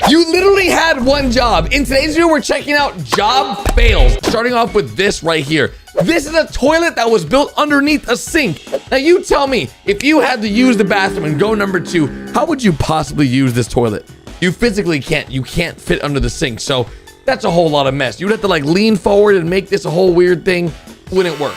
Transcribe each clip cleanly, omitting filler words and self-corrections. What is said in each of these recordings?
You literally had one job. In today's video, we're checking out job fails. Starting off with this right here. This is a toilet that was built underneath a sink. Now you tell me, if you had to use the bathroom and go number 2, how would you possibly use this toilet? You physically can't. You can't fit under the sink. So that's a whole lot of mess. You'd have to like lean forward and make this a whole weird thing. Wouldn't work.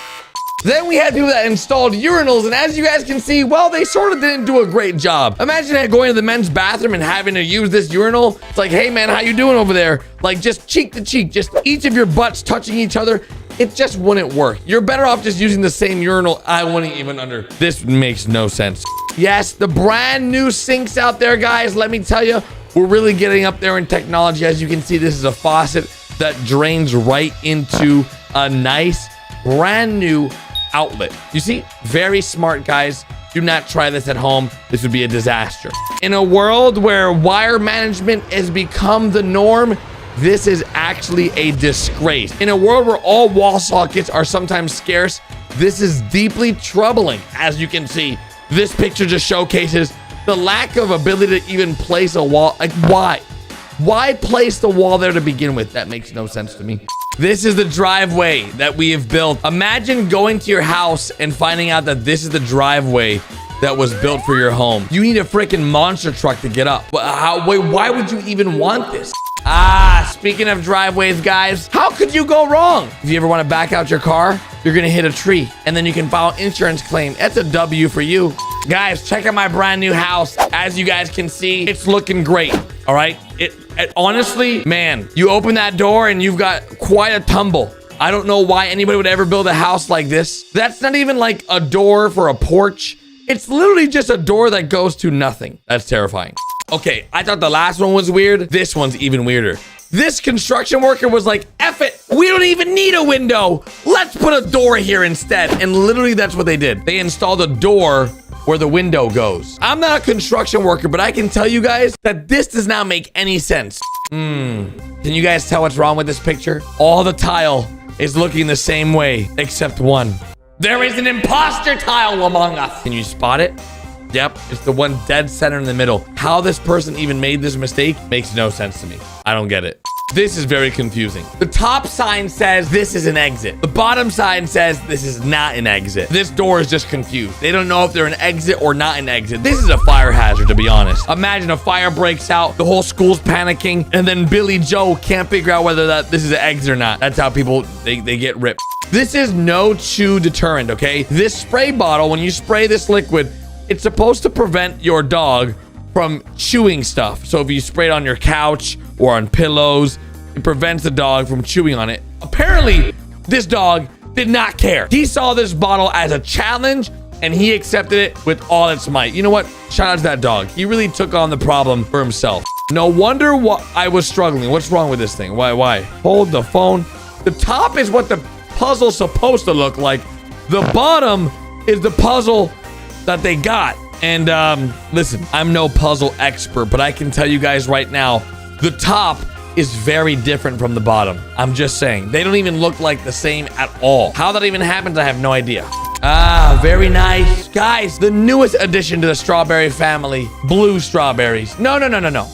Then we had people that installed urinals, and as you guys can see, well, they sort of didn't do a great job. Imagine going to the men's bathroom and having to use this urinal. It's like, hey man, how you doing over there? Like just cheek to cheek, just each of your butts touching each other. It just wouldn't work. You're better off just using the same urinal. I wouldn't even under. This makes no sense. Yes, the brand new sinks out there, guys. Let me tell you, we're really getting up there in technology. As you can see, this is a faucet that drains right into a nice brand new outlet. You see, very smart, guys. Do not try this at home. This would be a disaster. In a world where wire management has become the norm, this is actually a disgrace. In a world where all wall sockets are sometimes scarce, this is deeply troubling. As you can see, this picture just showcases the lack of ability to even place a wall. Like, why place the wall there to begin with? That makes no sense to me. This is the driveway that we have built. Imagine going to your house and finding out that this is the driveway that was built for your home. You need a freaking monster truck to get up. Wait, why would you even want this? Speaking of driveways, guys, how could you go wrong? If you ever want to back out your car, you're gonna hit a tree and then you can file an insurance claim. That's a W for you. Guys, check out my brand new house. As you guys can see, it's looking great. All right, it honestly, man, you open that door and you've got quite a tumble. I don't know why anybody would ever build a house like this. That's not even like a door for a porch. It's literally just a door that goes to nothing. That's terrifying. Okay, I thought the last one was weird. This one's even weirder. This construction worker was like, F it, we don't even need a window. Let's put a door here instead. And literally that's what they did. They installed a door where the window goes. I'm not a construction worker, but I can tell you guys that this does not make any sense. Can you guys tell what's wrong with this picture? All the tile is looking the same way, except one. There is an imposter tile among us. Can you spot it? Yep, it's the one dead center in the middle. How this person even made this mistake makes no sense to me. I don't get it. This is very confusing. The top sign says this is an exit. The bottom sign says this is not an exit. This door is just confused. They don't know if they're an exit or not an exit. This is a fire hazard, to be honest. Imagine a fire breaks out, the whole school's panicking, and then Billy Joe can't figure out whether this is an exit or not. That's how people, they get ripped. This is no chew deterrent, okay? This spray bottle, when you spray this liquid, it's supposed to prevent your dog from chewing stuff. So if you spray it on your couch or on pillows, it prevents the dog from chewing on it. Apparently, this dog did not care. He saw this bottle as a challenge and he accepted it with all its might. You know what? Shout out to that dog. He really took on the problem for himself. No wonder what I was struggling. What's wrong with this thing? Why? Hold the phone. The top is what the puzzle's supposed to look like. The bottom is the puzzle that they got. And listen, I'm no puzzle expert, but I can tell you guys right now, the top is very different from the bottom. I'm just saying, they don't even look like the same at all. How that even happens, I have no idea. Very nice. Guys, the newest addition to the strawberry family, blue strawberries. No.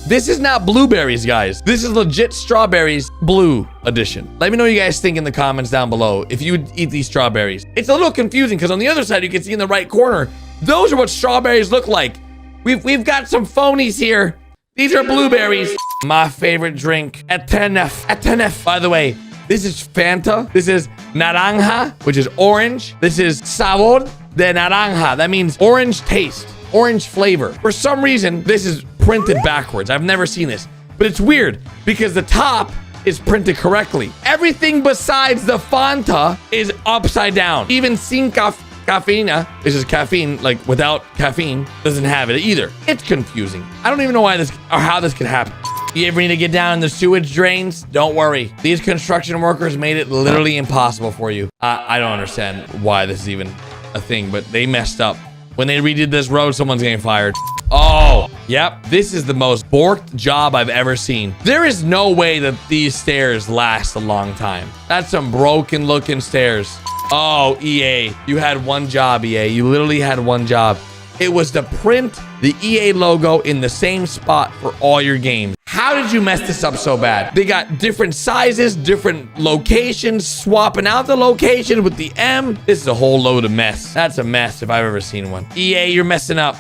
This is not blueberries, guys. This is legit strawberries, blue edition. Let me know what you guys think in the comments down below if you would eat these strawberries. It's a little confusing because on the other side, you can see in the right corner, those are what strawberries look like. We've got some phonies here. These are blueberries. My favorite drink, Etenef. By the way, this is Fanta. This is naranja, which is orange. This is sabor de naranja. That means orange taste, orange flavor. For some reason, this is printed backwards. I've never seen this, but it's weird because the top is printed correctly. Everything besides the Fanta is upside down. Even sin caffeine, this is caffeine, like without caffeine, doesn't have it either. It's confusing. I don't even know why this or how this could happen. You ever need to get down in the sewage drains? Don't worry. These construction workers made it literally impossible for you. I don't understand why this is even a thing, but they messed up. When they redid this road, someone's getting fired. Oh, yep. This is the most borked job I've ever seen. There is no way that these stairs last a long time. That's some broken looking stairs. Oh, EA, you had one job, EA. You literally had one job. It was to print the EA logo in the same spot for all your games. How did you mess this up so bad? They got different sizes, different locations, swapping out the location with the M. This is a whole load of mess. That's a mess if I've ever seen one. EA, you're messing up.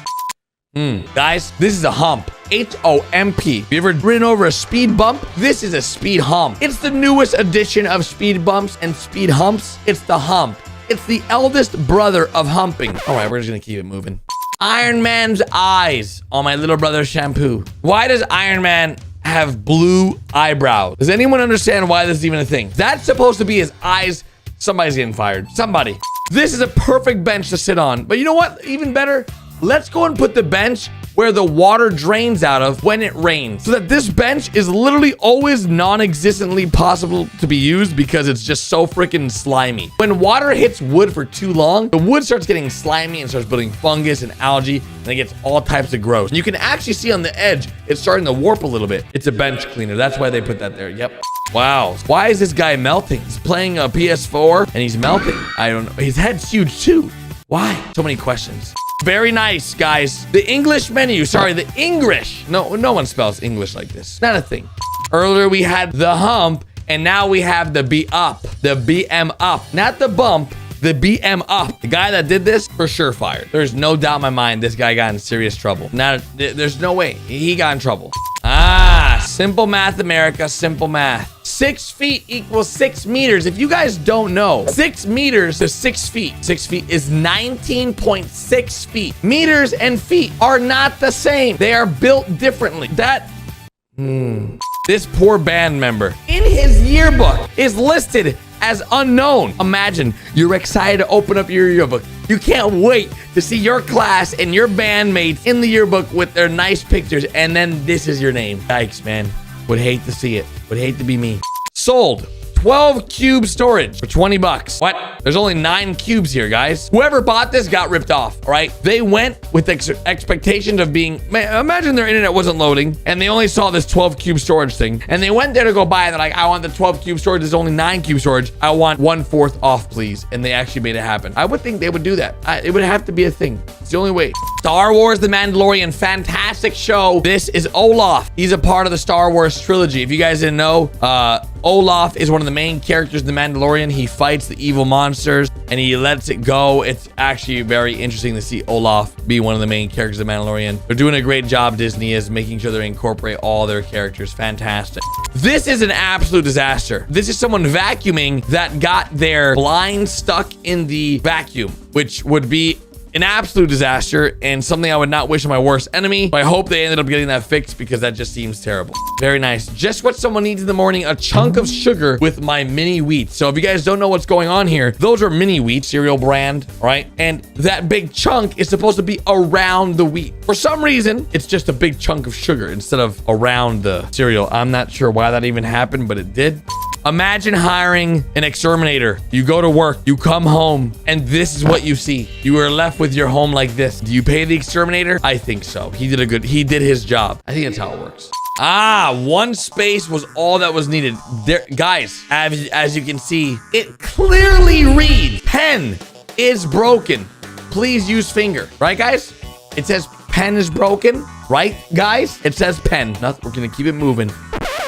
Guys, this is a hump. H-O-M-P. Have you ever ridden over a speed bump? This is a speed hump. It's the newest edition of speed bumps and speed humps. It's the hump. It's the eldest brother of humping. All right, we're just gonna keep it moving. Iron Man's eyes on my little brother's shampoo. Why does Iron Man have blue eyebrows? Does anyone understand why this is even a thing? That's supposed to be his eyes. Somebody's getting fired. Somebody. This is a perfect bench to sit on. But you know what? Even better, let's go and put the bench where the water drains out of when it rains, so that this bench is literally always non-existently possible to be used because it's just so freaking slimy. When water hits wood for too long, the wood starts getting slimy and starts building fungus and algae, and it gets all types of gross. And you can actually see on the edge, it's starting to warp a little bit. It's a bench cleaner. That's why they put that there. Yep. Wow. Why is this guy melting? He's playing a PS4 and he's melting. I don't know. His head's huge too. Why? So many questions. Very nice, guys. The English menu. Sorry, the English. No one spells English like this. Not a thing. Earlier, we had the hump, and now we have the B up. The BM up. Not the bump, the BM up. The guy that did this, for sure fired. There's no doubt in my mind this guy got in serious trouble. There's no way. He got in trouble. Simple math, America. Simple math. 6 feet equals 6 meters. If you guys don't know, 6 meters to 6 feet. 6 feet is 19.6 feet. Meters and feet are not the same. They are built differently. This poor band member in his yearbook is listed as unknown. Imagine you're excited to open up your yearbook. You can't wait to see your class and your bandmates in the yearbook with their nice pictures, and then this is your name. Yikes, man. Would hate to see it. Would hate to be me. Sold. 12 cube storage for 20 bucks. What? There's only 9 cubes here, guys. Whoever bought this got ripped off, all right? They went with expectations of being, man, imagine their internet wasn't loading and they only saw this 12 cube storage thing, and they went there to go buy it. They're like, I want the 12 cube storage. There's only 9 cube storage. I want 1/4 off, please. And they actually made it happen. I would think they would do that. It would have to be a thing. It's the only way. Star Wars The Mandalorian, fantastic show. This is Olaf. He's a part of the Star Wars trilogy. If you guys didn't know, Olaf is one of the main characters in The Mandalorian. He fights the evil monsters and he lets it go. It's actually very interesting to see Olaf be one of the main characters of The Mandalorian. They're doing a great job, Disney is, making sure they incorporate all their characters. Fantastic. This is an absolute disaster. This is someone vacuuming that got their blind stuck in the vacuum, which would be an absolute disaster and something I would not wish on my worst enemy. But I hope they ended up getting that fixed because that just seems terrible. Very nice. Just what someone needs in the morning, a chunk of sugar with my mini wheat. So if you guys don't know what's going on here, those are mini wheat cereal brand, right? And that big chunk is supposed to be around the wheat. For some reason, it's just a big chunk of sugar instead of around the cereal. I'm not sure why that even happened, but it did. Imagine hiring an exterminator. You go to work, you come home, and this is what you see. You are left with your home like this. Do you pay the exterminator? I think so. He did his job. I think that's how it works. 1 space was all that was needed. There, guys, as you can see, it clearly reads, pen is broken. Please use finger. Right, guys? It says pen is broken. Right, guys? It says pen. We're gonna keep it moving.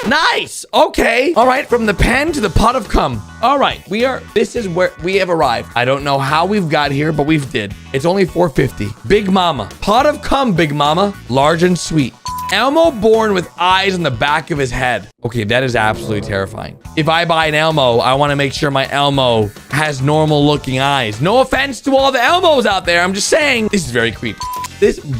Nice. Okay. All right. From the pen to the pot of cum. All right. This is where we have arrived. I don't know how we've got here, but we've did. It's only $4.50. Big Mama. Pot of cum, Big Mama. Large and sweet. Elmo born with eyes on the back of his head. Okay, that is absolutely terrifying. If I buy an Elmo, I want to make sure my Elmo has normal looking eyes. No offense to all the Elmos out there. I'm just saying, this is very creepy.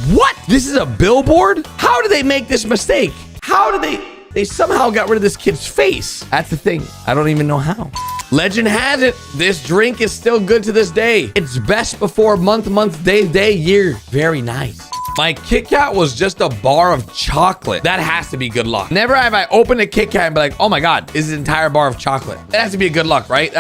What? This is a billboard? How did they make this mistake? How did they somehow got rid of this kid's face? That's the thing. I don't even know how. Legend has it, this drink is still good to this day. It's best before month, day, year. Very nice. My Kit Kat was just a bar of chocolate. That has to be good luck. Never have I opened a Kit Kat and be like, oh my God, this is an entire bar of chocolate. That has to be a good luck, right?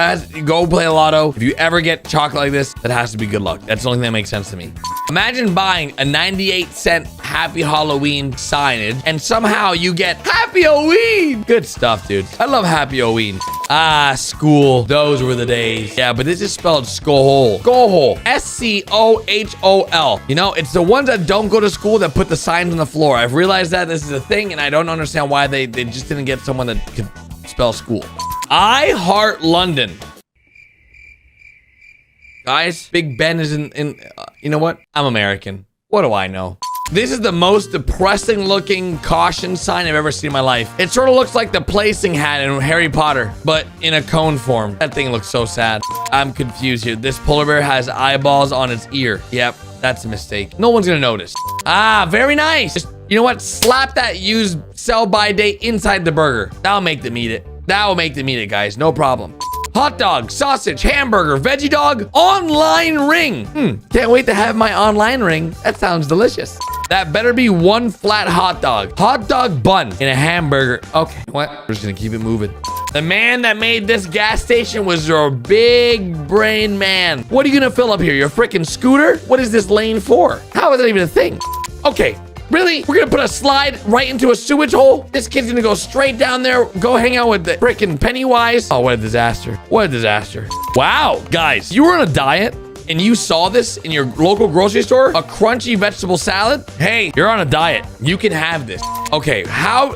Go play a lotto. If you ever get chocolate like this, that has to be good luck. That's the only thing that makes sense to me. Imagine buying a 98-cent Happy Halloween signage and somehow you get Happy Halloween. Good stuff, dude. I love Happy Halloween. School. Those were the days. Yeah, but this is spelled Skohol. Skohol. S-C-O-H-O-L. You know, it's the ones that don't don't go to school that put the signs on the floor. I've realized that this is a thing, and I don't understand why they just didn't get someone that could spell school. I heart London. Guys, Big Ben is you know what? I'm American. What do I know? This is the most depressing looking caution sign I've ever seen in my life. It sort of looks like the placing hat in Harry Potter, but in a cone form. That thing looks so sad. I'm confused here. This polar bear has eyeballs on its ear. Yep, that's a mistake. No one's gonna notice. Ah, very nice. Just, you know what? Slap that used sell by date inside the burger. That'll make them eat it. That will make them eat it, guys. No problem. Hot dog, sausage, hamburger, veggie dog, online ring. Can't wait to have my online ring. That sounds delicious. That better be one flat hot dog. Hot dog bun in a hamburger. Okay, what? We're just gonna keep it moving. The man that made this gas station was your big brain man. What are you gonna fill up here? Your freaking scooter? What is this lane for? How is that even a thing? Okay. Really? We're gonna put a slide right into a sewage hole? This kid's gonna go straight down there, go hang out with the frickin' Pennywise. Oh, what a disaster. What a disaster. Wow, guys, you were on a diet and you saw this in your local grocery store? A crunchy vegetable salad? Hey, you're on a diet. You can have this. Okay, how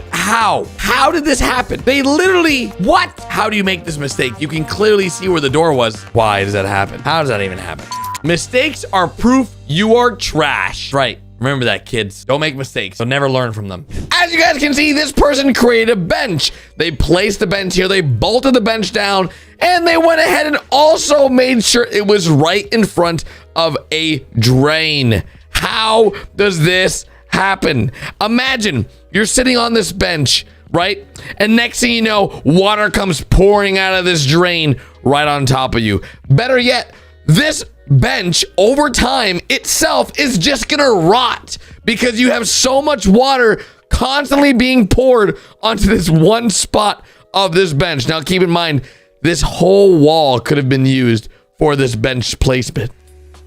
did this happen? They literally, what? How do you make this mistake? You can clearly see where the door was. Why does that happen? How does that even happen? Mistakes are proof you are trash. Right. Remember that, kids. Don't make mistakes. So never learn from them. As you guys can see, this person created a bench. They placed the bench here. They bolted the bench down. And they went ahead and also made sure it was right in front of a drain. How does this happen? Imagine you're sitting on this bench, right? And next thing you know, water comes pouring out of this drain right on top of you. Better yet, this bench over time itself is just gonna rot because you have so much water constantly being poured onto this one spot of this bench. Now keep in mind, this whole wall could have been used for this bench placement,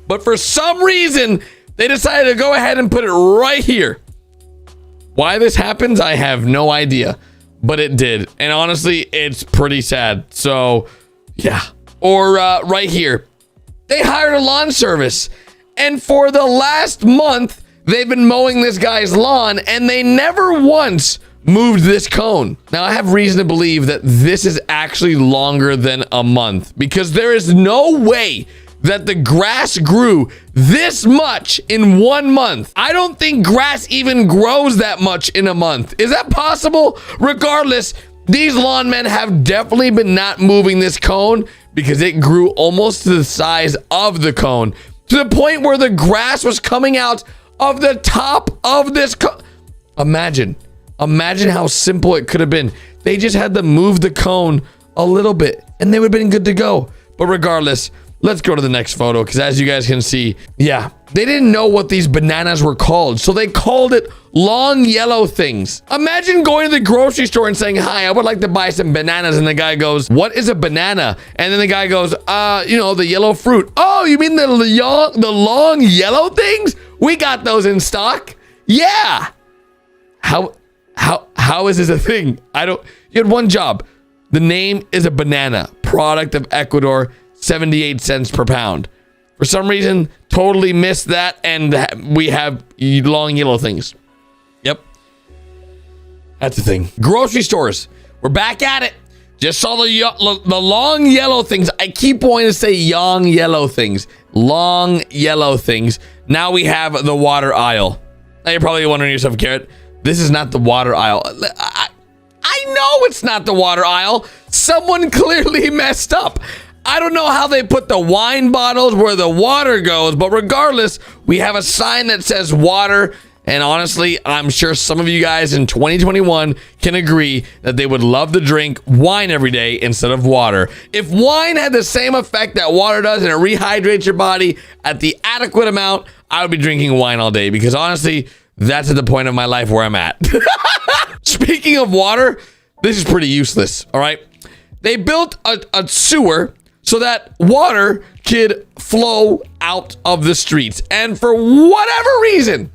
but for some reason they decided to go ahead and put it right here. Why this happens, I have no idea, but it did, and honestly it's pretty sad. So yeah. Or right here, they hired a lawn service, and for the last month, they've been mowing this guy's lawn, and they never once moved this cone. Now, I have reason to believe that this is actually longer than a month, because there is no way that the grass grew this much in 1 month. I don't think grass even grows that much in a month. Is that possible? Regardless, these lawn men have definitely been not moving this cone because it grew almost to the size of the cone, to the point where the grass was coming out of the top of this cone. Imagine how simple it could have been. They just had to move the cone a little bit and they would have been good to go. But regardless, let's go to the next photo, because as you guys can see, yeah, they didn't know what these bananas were called, so they called it long yellow things. Imagine going to the grocery store and saying, "Hi, I would like to buy some bananas," and the guy goes, "What is a banana?" And then the guy goes, you know, the yellow fruit. "Oh, you mean the long yellow things? We got those in stock." Yeah. How is this a thing? You had one job. The name is a banana, product of Ecuador, 78 cents per pound. For some reason, totally missed that, and we have long yellow things. Yep. That's the thing. Grocery stores. We're back at it. Just saw the long yellow things. I keep wanting to say young yellow things. Long yellow things. Now we have the water aisle. Now you're probably wondering to yourself, Garrett, this is not the water aisle. I know it's not the water aisle. Someone clearly messed up. I don't know how they put the wine bottles where the water goes, but regardless, we have a sign that says water. And honestly, I'm sure some of you guys in 2021 can agree that they would love to drink wine every day instead of water. If wine had the same effect that water does and it rehydrates your body at the adequate amount, I would be drinking wine all day, because honestly, that's at the point of my life where I'm at. Speaking of water, this is pretty useless, all right? They built a sewer so that water could flow out of the streets. And for whatever reason,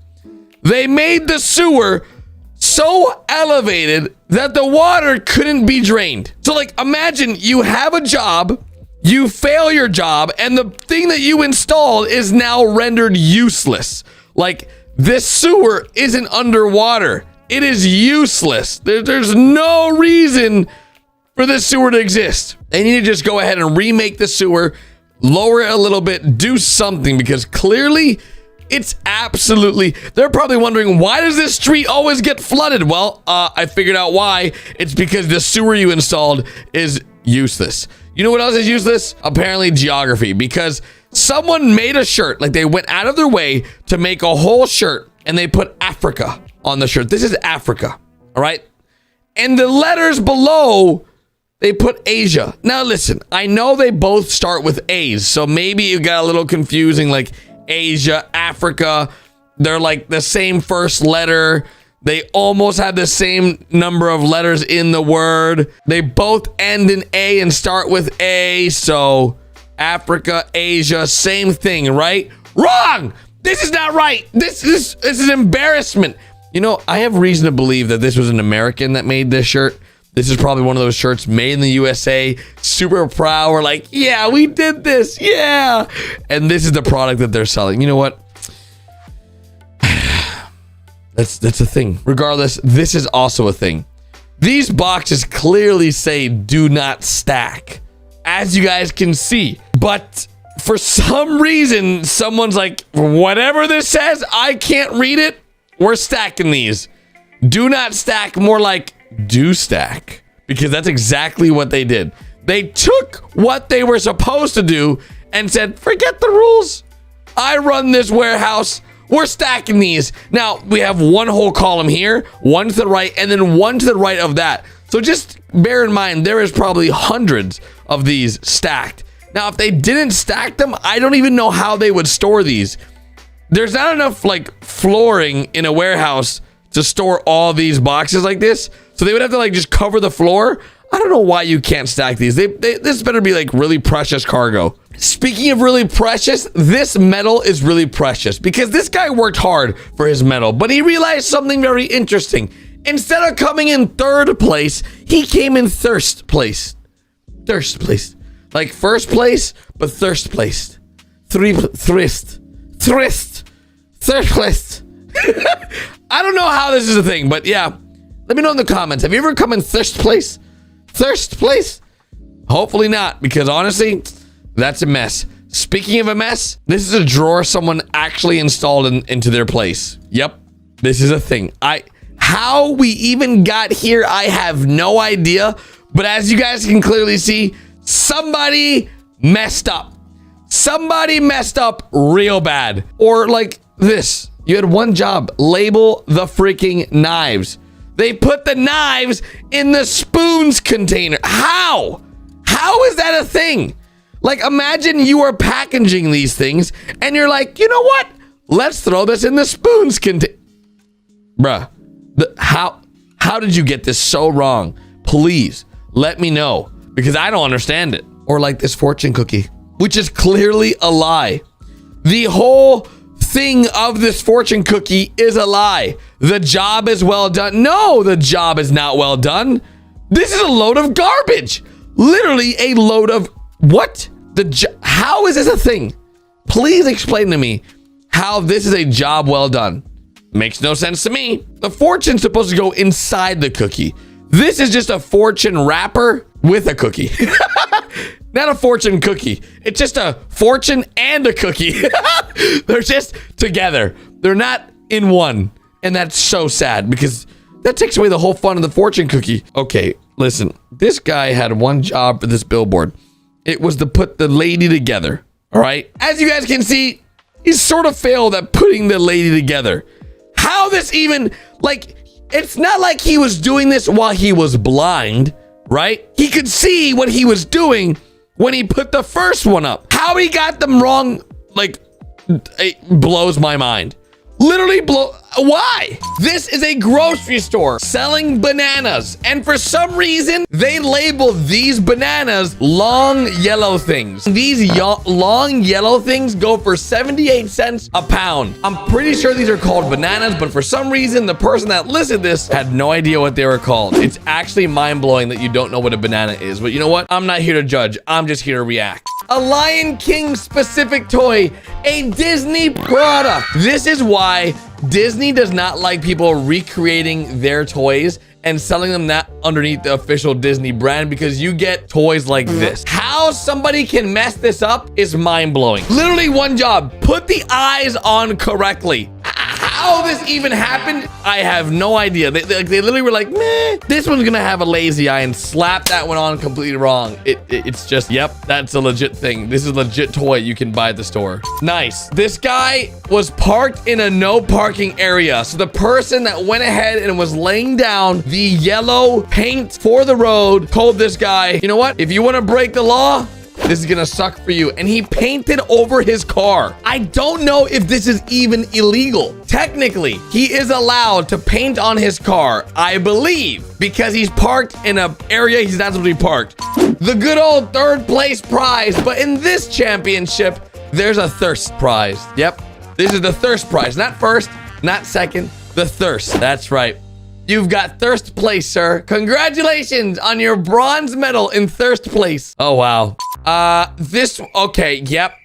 they made the sewer so elevated that the water couldn't be drained. So like, imagine you have a job, you fail your job, and the thing that you installed is now rendered useless. Like, This sewer isn't underwater. It is useless. There's no reason for this sewer to exist. They need to just go ahead and remake the sewer, lower it a little bit, do something, because clearly it's absolutely, they're probably wondering, why does this street always get flooded? Well, I figured out why. It's because the sewer you installed is useless. You know what else is useless? Apparently geography, because someone made a shirt, like they went out of their way to make a whole shirt and they put Africa on the shirt. This is Africa, all right? And the letters below, they put Asia. Now listen, I know they both start with A's, so maybe it got a little confusing, like Asia, Africa, they're like the same first letter. They almost have the same number of letters in the word. They both end in A and start with A, so Africa, Asia, same thing, right? Wrong! This is not right. This is an embarrassment. You know, I have reason to believe that this was an American that made this shirt. This is probably one of those shirts made in the USA. Super proud. We're like, yeah, we did this. Yeah. And this is the product that they're selling. You know what? That's a thing. Regardless, this is also a thing. These boxes clearly say do not stack, as you guys can see. But for some reason, someone's like, whatever this says, I can't read it. We're stacking these. Do not stack, more like do stack, because that's exactly what they did. They took what they were supposed to do and said, forget the rules. I run this warehouse. We're stacking these. Now we have one whole column here, one to the right, and then one to the right of that. So just bear in mind, there is probably hundreds of these stacked. Now, if they didn't stack them, I don't even know how they would store these. There's not enough like flooring in a warehouse to store all these boxes like this. So they would have to like just cover the floor. I don't know why you can't stack these. This better be like really precious cargo. Speaking of really precious, this metal is really precious because this guy worked hard for his metal, but he realized something very interesting. Instead of coming in third place, he came in thirst place. Thirst place. Like first place, but thirst place. Thirst place. I don't know how this is a thing, but yeah. Let me know in the comments. Have you ever come in thirst place? Thirst place? Hopefully not, because honestly, that's a mess. Speaking of a mess, this is a drawer someone actually installed into their place. Yep, this is a thing. How we even got here, I have no idea. But as you guys can clearly see, somebody messed up. Somebody messed up real bad. Or like this. You had one job. Label the freaking knives. They put the knives in the spoons container. How? How is that a thing? Like, imagine you are packaging these things and you're like, you know what? Let's throw this in the spoons container. Bruh, how did you get this so wrong? Please let me know, because I don't understand it. Or like this fortune cookie, which is clearly a lie. The whole thing of this fortune cookie is a lie. The job is well done. No, the job is not well done. This is a load of garbage. Literally a load of what? How is this a thing? Please explain to me how this is a job well done. Makes no sense to me. The fortune's supposed to go inside the cookie. This is just a fortune wrapper with a cookie. Not a fortune cookie. It's just a fortune and a cookie. They're just together. They're not in one. And that's so sad because that takes away the whole fun of the fortune cookie. Okay, listen. This guy had one job for this billboard. It was to put the lady together. All right. As you guys can see, he sort of failed at putting the lady together. How this even, like, it's not like he was doing this while he was blind, right? He could see what he was doing when he put the first one up. How he got them wrong, like, it blows my mind. Literally why? This is a grocery store selling bananas, and for some reason they label these bananas long yellow things. These long yellow things go for 78 cents a pound. I'm pretty sure these are called bananas, but for some reason the person that listed this had no idea what they were called. It's actually mind-blowing that you don't know what a banana is, but you know what? I'm not here to judge. I'm just here to react. A Lion King specific toy, a Disney product. This is why Disney does not like people recreating their toys and selling them that underneath the official Disney brand because you get toys like this. How somebody can mess this up is mind-blowing. Literally one job, put the eyes on correctly. How this even happened, I have no idea. They literally were like, meh, this one's gonna have a lazy eye and slap that one on completely wrong. It's just, yep, that's a legit thing. This is a legit toy you can buy at the store. Nice. This guy was parked in a no parking area. So the person that went ahead and was laying down the yellow paint for the road told this guy, you know what? If you want to break the law, this is gonna suck for you. And he painted over his car. I don't know if this is even illegal. Technically, he is allowed to paint on his car, I believe, because he's parked in an area he's not supposed to be parked. The good old third place prize. But in this championship, there's a thirst prize. Yep, this is the thirst prize. Not first, not second, the thirst. That's right. You've got thirst place, sir. Congratulations on your bronze medal in thirst place. Oh, wow. Okay, yep.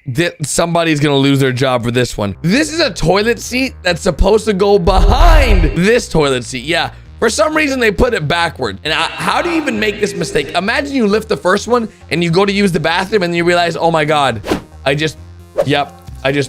Somebody's gonna lose their job for this one. This is a toilet seat that's supposed to go behind this toilet seat. Yeah, for some reason they put it backward. And how do you even make this mistake? Imagine you lift the first one and you go to use the bathroom and you realize, oh my God, I just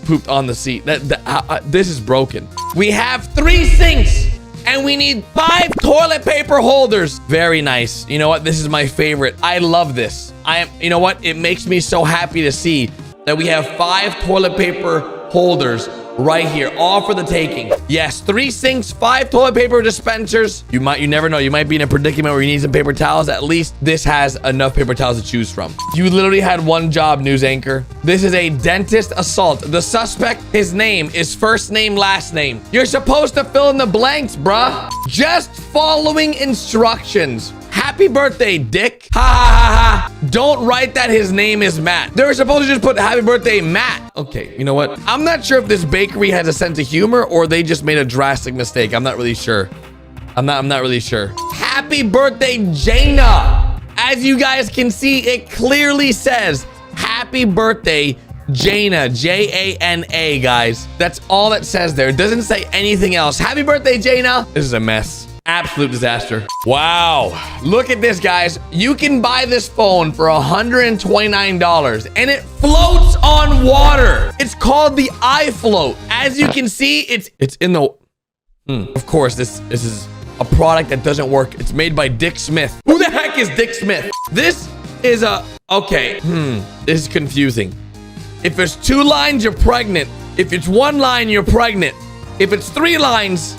pooped on the seat. This is broken. We have 3 sinks. And we need 5 toilet paper holders. Very nice. You know what? This is my favorite. I love this. You know what? It makes me so happy to see that we have 5 toilet paper holders right here, all for the taking. Yes, 3 sinks, 5 toilet paper dispensers. You never know. You might be in a predicament where you need some paper towels. At least this has enough paper towels to choose from. You literally had one job, news anchor. This is a dentist assault. The suspect, his name is first name, last name. You're supposed to fill in the blanks, bruh. Just following instructions. Happy birthday, dick. Ha ha ha ha. Don't write that his name is Matt. They were supposed to just put happy birthday, Matt. Okay, you know what? I'm not sure if this bakery has a sense of humor or they just made a drastic mistake. I'm not really sure. I'm not really sure. Happy birthday, Jaina. As you guys can see, it clearly says happy birthday, Jaina. J-A-N-A, guys. That's all it says there. It doesn't say anything else. Happy birthday, Jaina. This is a mess. Absolute disaster. Wow. Look at this, guys. You can buy this phone for $129 and it floats on water. It's called the iFloat. As you can see, it's in the... Of course, this is a product that doesn't work. It's made by Dick Smith. Who the heck is Dick Smith? This is a... Okay. This is confusing. If it's 2 lines, you're pregnant. If it's 1 line, you're pregnant. If it's 3 lines...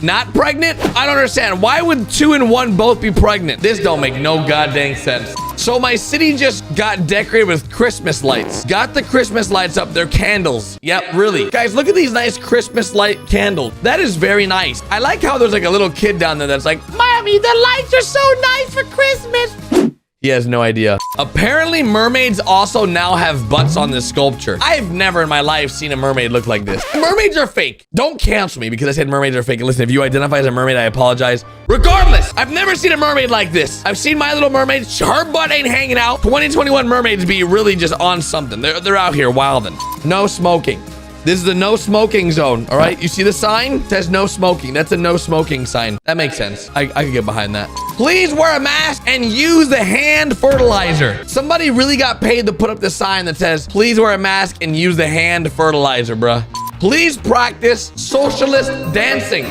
Not pregnant? I don't understand. Why would 2 and 1 both be pregnant? This don't make no goddamn sense. So my city just got decorated with Christmas lights. Got the Christmas lights up. They're candles. Yep, really. Guys, look at these nice Christmas light candles. That is very nice. I like how there's like a little kid down there that's like, Mommy, the lights are so nice for Christmas. He has no idea. Apparently, mermaids also now have butts on this sculpture. I've never in my life seen a mermaid look like this. Mermaids are fake. Don't cancel me because I said mermaids are fake. And listen, if you identify as a mermaid, I apologize. Regardless, I've never seen a mermaid like this. I've seen My Little Mermaid. Her butt ain't hanging out. 2021 mermaids be really just on something. They're out here wilding. No smoking. This is the no smoking zone, all right? You see the sign? It says no smoking. That's a no smoking sign. That makes sense. I can get behind that. Please wear a mask and use the hand fertilizer. Somebody really got paid to put up the sign that says, please wear a mask and use the hand fertilizer, bruh. Please practice socialist dancing.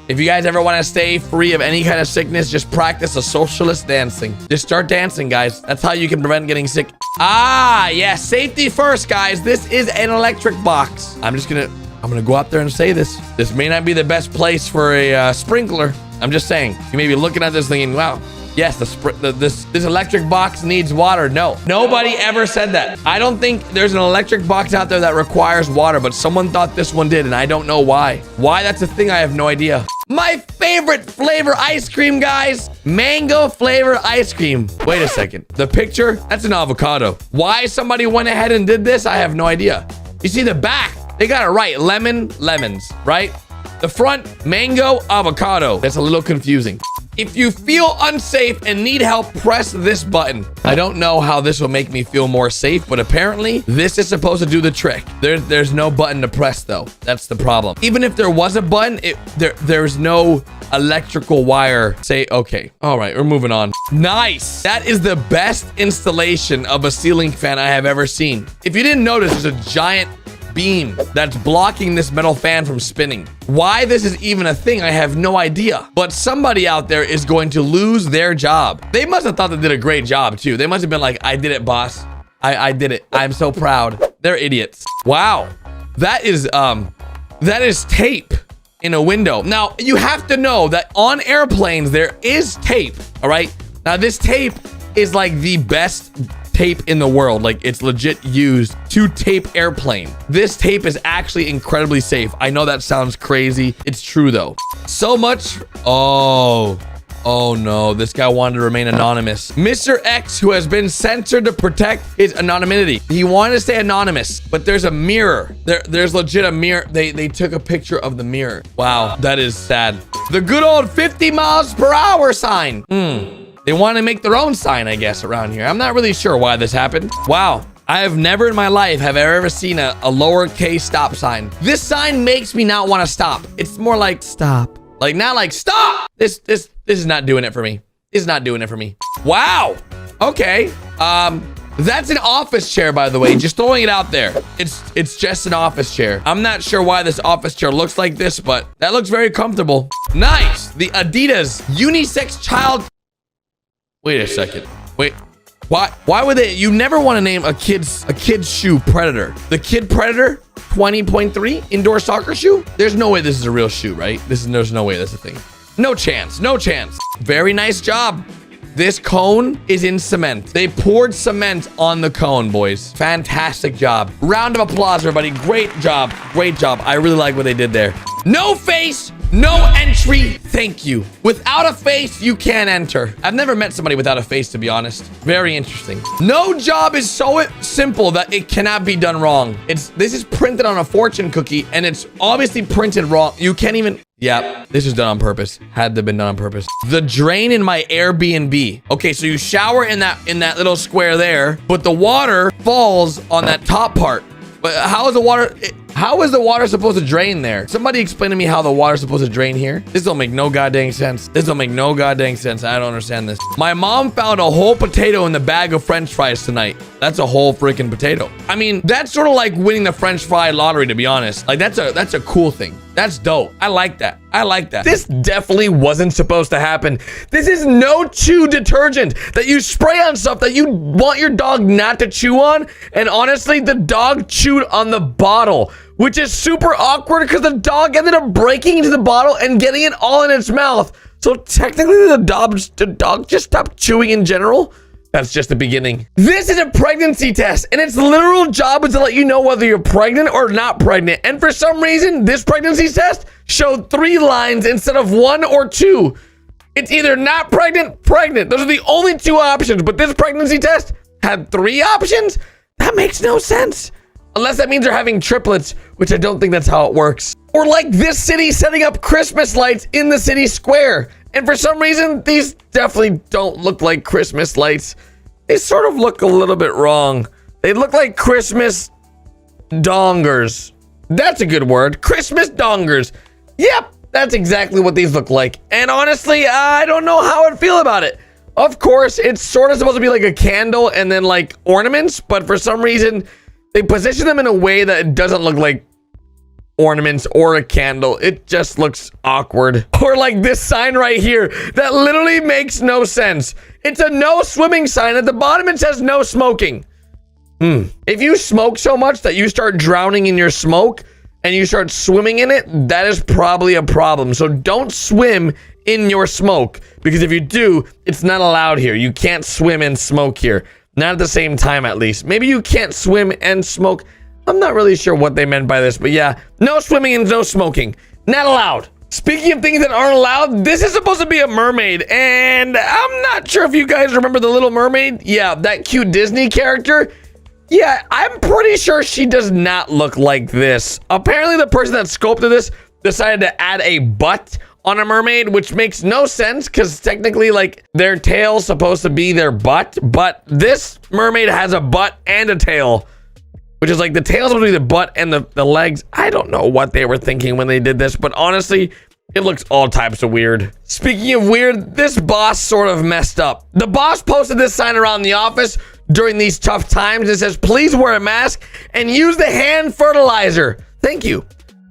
If you guys ever want to stay free of any kind of sickness, just practice a socialist dancing. Just start dancing, guys. That's how you can prevent getting sick. Yeah, safety first, guys. This is an electric box. I'm gonna go out there and say this. This may not be the best place for a sprinkler. I'm just saying. You may be looking at this thinking, wow, yes, this electric box needs water. No, nobody ever said that. I don't think there's an electric box out there that requires water, but someone thought this one did, and I don't know why. Why that's a thing, I have no idea. My favorite flavor ice cream, guys. Mango flavor ice cream. Wait a second. The picture, that's an avocado. Why somebody went ahead and did this, I have no idea. You see the back, they got it right. Lemons, right? The front, mango, avocado. That's a little confusing. If you feel unsafe and need help, press this button. I don't know how this will make me feel more safe, but apparently this is supposed to do the trick. There's no button to press though. That's the problem. Even if there was a button, there's no electrical wire. Say, okay. All right, we're moving on. Nice. That is the best installation of a ceiling fan I have ever seen. If you didn't notice, there's a giant beam that's blocking this metal fan from spinning. Why this is even a thing, I have no idea. But somebody out there is going to lose their job. They must have thought they did a great job too. They must have been like, I did it, boss. I did it. I'm so proud. They're idiots. Wow. That is tape in a window. Now, you have to know that on airplanes, there is tape, all right? Now, this tape is like the best tape in the world. Like, it's legit used to tape airplane. This tape is actually incredibly safe. I know that sounds crazy. It's true though. So much. Oh no, this guy wanted to remain anonymous. Mr. X, who has been censored to protect his anonymity. He wanted to stay anonymous, but there's a mirror. There's legit a mirror. They took a picture of the mirror. Wow, that is sad. The good old 50 miles per hour sign. They want to make their own sign, I guess, around here. I'm not really sure why this happened. Wow. I have never in my life have I ever seen a lowercase stop sign. This sign makes me not want to stop. It's more like stop. Like, not like stop. This is not doing it for me. This is not doing it for me. Wow. Okay. That's an office chair, by the way. Just throwing it out there. It's just an office chair. I'm not sure why this office chair looks like this, but that looks very comfortable. Nice. The Adidas unisex child. Wait a second. Wait. Why would they? You never want to name a kid's shoe Predator. The Kid Predator 20.3 indoor soccer shoe? There's no way this is a real shoe, right? There's no way that's a thing. No chance. No chance. Very nice job. This cone is in cement. They poured cement on the cone, boys. Fantastic job. Round of applause, everybody. Great job. Great job. I really like what they did there. No face, no entry. Thank you. Without a face, you can't enter. I've never met somebody without a face, to be honest. Very interesting. No job is so simple that it cannot be done wrong. This is printed on a fortune cookie, and it's obviously printed wrong. You can't even... Yeah, this is done on purpose. Had to have been done on purpose. The drain in my Airbnb. Okay, so you shower in that little square there, but the water falls on that top part. But how is the water supposed to drain there? Somebody explain to me how the water's supposed to drain here. This don't make no goddamn sense. This don't make no goddamn sense. I don't understand this. My mom found a whole potato in the bag of French fries tonight. That's a whole freaking potato. I mean, that's sort of like winning the French fry lottery, to be honest. Like, that's a cool thing. That's dope. I like that. I like that. This definitely wasn't supposed to happen. This is no chew detergent that you spray on stuff that you want your dog not to chew on. And honestly, the dog chewed on the bottle, which is super awkward because the dog ended up breaking into the bottle and getting it all in its mouth. So technically the dog just stopped chewing in general. That's just the beginning. This is a pregnancy test, and its literal job is to let you know whether you're pregnant or not pregnant. And for some reason, this pregnancy test showed 3 lines instead of 1 or 2. It's either not pregnant, pregnant. Those are the only 2 options, but this pregnancy test had 3 options? That makes no sense. Unless that means they're having triplets, which I don't think that's how it works. Or like this city setting up Christmas lights in the city square. And for some reason, these definitely don't look like Christmas lights. They sort of look a little bit wrong. They look like Christmas dongers. That's a good word. Christmas dongers. Yep, that's exactly what these look like. And honestly, I don't know how I'd feel about it. Of course, it's sort of supposed to be like a candle and then like ornaments, but for some reason, they position them in a way that it doesn't look like ornaments or a candle. It just looks awkward. Or like this sign right here that literally makes no sense. It's a no swimming sign. At the bottom it says no smoking. If you smoke so much that you start drowning in your smoke and you start swimming in it, that is probably a problem. So don't swim in your smoke, because if you do, it's not allowed here. You can't swim and smoke here. Not at the same time, at least. Maybe you can't swim and smoke. I'm not really sure what they meant by this, but yeah, no swimming and no smoking. Not allowed. Speaking of things that aren't allowed, this is supposed to be a mermaid, and I'm not sure if you guys remember the Little Mermaid. Yeah, that cute Disney character. Yeah, I'm pretty sure she does not look like this. Apparently, the person that sculpted this decided to add a butt on a mermaid, which makes no sense because technically, like, their tail's supposed to be their butt, but this mermaid has a butt and a tail, which is like the tail's supposed to be the butt and the legs. I don't know what they were thinking when they did this, but honestly, it looks all types of weird. Speaking of weird, this boss sort of messed up. The boss posted this sign around the office during these tough times. It says, please wear a mask and use the hand fertilizer. Thank you.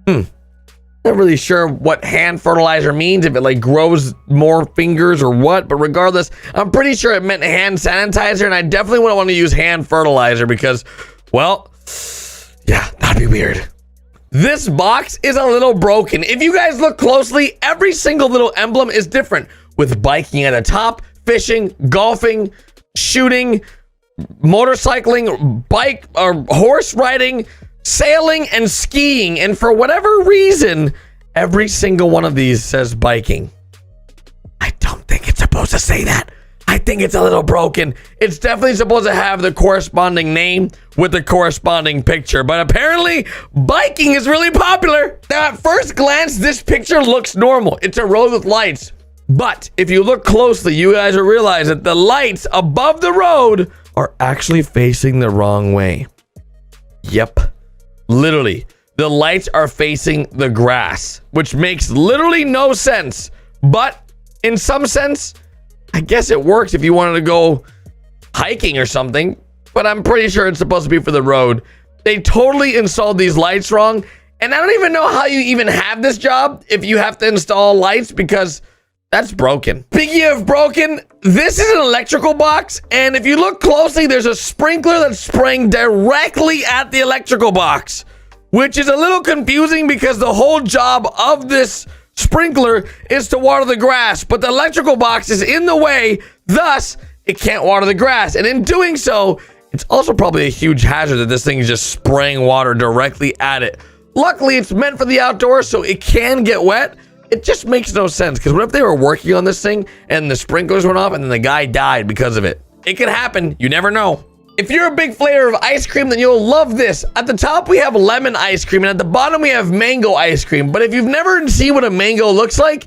Not really sure what hand fertilizer means, if it like grows more fingers or what, but regardless, I'm pretty sure it meant hand sanitizer, and I definitely wouldn't want to use hand fertilizer because, well, yeah, that'd be weird. This box is a little broken. If you guys look closely, every single little emblem is different, with biking at the top, fishing, golfing, shooting, motorcycling, bike or horse riding, sailing, and skiing. And for whatever reason, every single one of these says biking. I don't think it's supposed to say that. I think it's a little broken. It's definitely supposed to have the corresponding name with the corresponding picture, but apparently biking is really popular. Now, at first glance, this picture looks normal. It's a road with lights, but if you look closely, you guys will realize that the lights above the road are actually facing the wrong way. Yep. Literally, the lights are facing the grass, which makes literally no sense. But in some sense, I guess it works if you wanted to go hiking or something. But I'm pretty sure it's supposed to be for the road. They totally installed these lights wrong. And I don't even know how you even have this job if you have to install lights, because that's broken. Speaking of broken, this is an electrical box, and if you look closely, there's a sprinkler that's spraying directly at the electrical box, which is a little confusing because the whole job of this sprinkler is to water the grass, but the electrical box is in the way, thus it can't water the grass. And in doing so, it's also probably a huge hazard that this thing is just spraying water directly at it. Luckily, it's meant for the outdoors, so it can get wet. It just makes no sense, because what if they were working on this thing and the sprinklers went off and then the guy died because of it? It could happen. You never know. If you're a big flavor of ice cream, then you'll love this. At the top, we have lemon ice cream, and at the bottom, we have mango ice cream. But if you've never seen what a mango looks like,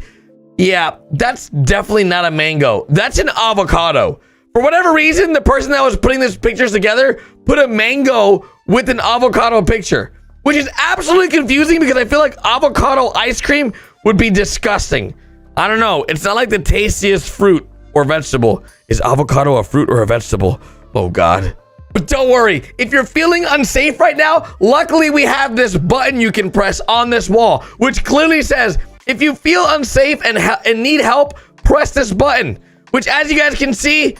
yeah, that's definitely not a mango. That's an avocado. For whatever reason, the person that was putting these pictures together put a mango with an avocado picture, which is absolutely confusing because I feel like avocado ice cream would be disgusting. I don't know. It's not like the tastiest fruit or vegetable. Is avocado a fruit or a vegetable? Oh God. But don't worry. If you're feeling unsafe right now, luckily we have this button you can press on this wall, which clearly says, if you feel unsafe and need help, press this button, which, as you guys can see,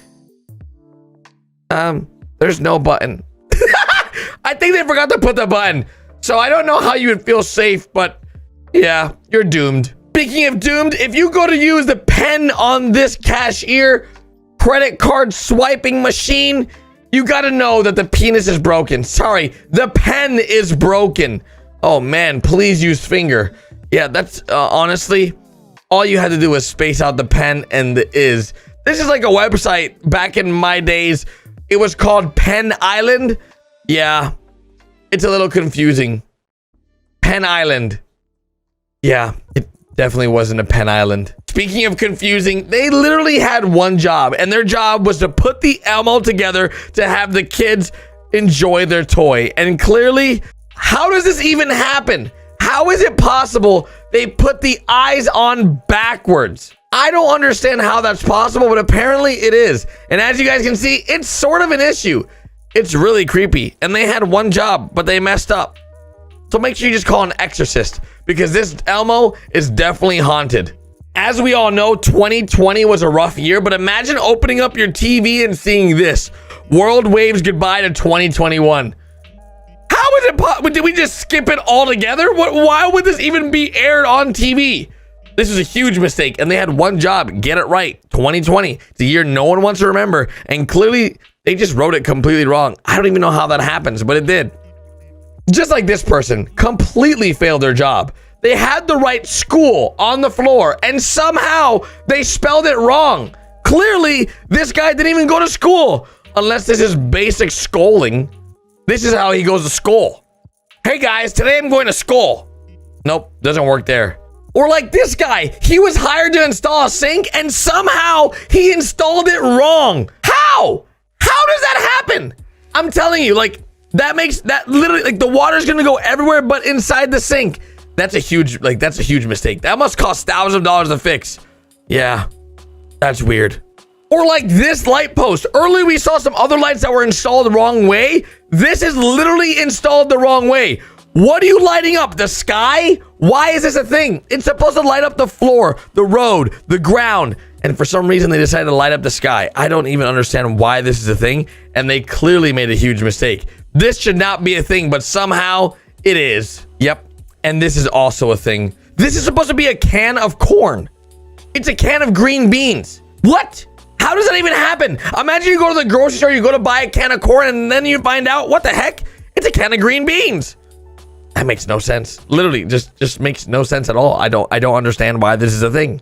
there's no button. I think they forgot to put the button. So I don't know how you would feel safe, but yeah, you're doomed. Speaking of doomed, if you go to use the pen on this cashier credit card swiping machine, you gotta know that the penis is broken. Sorry, the pen is broken. Oh man, please use finger. Yeah, that's honestly, all you had to do was space out the pen and the is. This is like a website back in my days. It was called Pen Island. Yeah, it's a little confusing. Pen Island. Yeah, it definitely wasn't a Pen Island. Speaking of confusing, they literally had one job, and their job was to put the Elmo together to have the kids enjoy their toy. And clearly, how does this even happen? How is it possible they put the eyes on backwards? I don't understand how that's possible, but apparently it is. And as you guys can see, it's sort of an issue. It's really creepy. And they had one job, but they messed up. So make sure you just call an exorcist, because this Elmo is definitely haunted. As we all know, 2020 was a rough year, but imagine opening up your TV and seeing this. World waves goodbye to 2021. How is it possible? Did we just skip it altogether? Why would this even be aired on TV? This is a huge mistake, and they had one job. Get it right. 2020. It's a year no one wants to remember, and clearly they just wrote it completely wrong. I don't even know how that happens, but it did. Just like this person completely failed their job. They had the right school on the floor, and somehow they spelled it wrong. Clearly, this guy didn't even go to school, unless this is basic schooling. This is how he goes to school. Hey guys, today I'm going to school. Nope, doesn't work there. Or like this guy, he was hired to install a sink and somehow he installed it wrong. How? How does that happen? I'm telling you, like, that makes that literally, like, the water's gonna go everywhere but inside the sink. That's a huge mistake. That must cost thousands of dollars to fix. Yeah, that's weird. Or like this light post. Earlier we saw some other lights that were installed the wrong way. This is literally installed the wrong way. What are you lighting up? The sky? Why is this a thing? It's supposed to light up the floor, the road, the ground. And for some reason, they decided to light up the sky. I don't even understand why this is a thing. And they clearly made a huge mistake. This should not be a thing, but somehow it is. Yep. And this is also a thing. This is supposed to be a can of corn. It's a can of green beans. What? How does that even happen? Imagine you go to the grocery store, you go to buy a can of corn, and then you find out, what the heck? It's a can of green beans. That makes no sense. Literally, just makes no sense at all. I don't understand why this is a thing.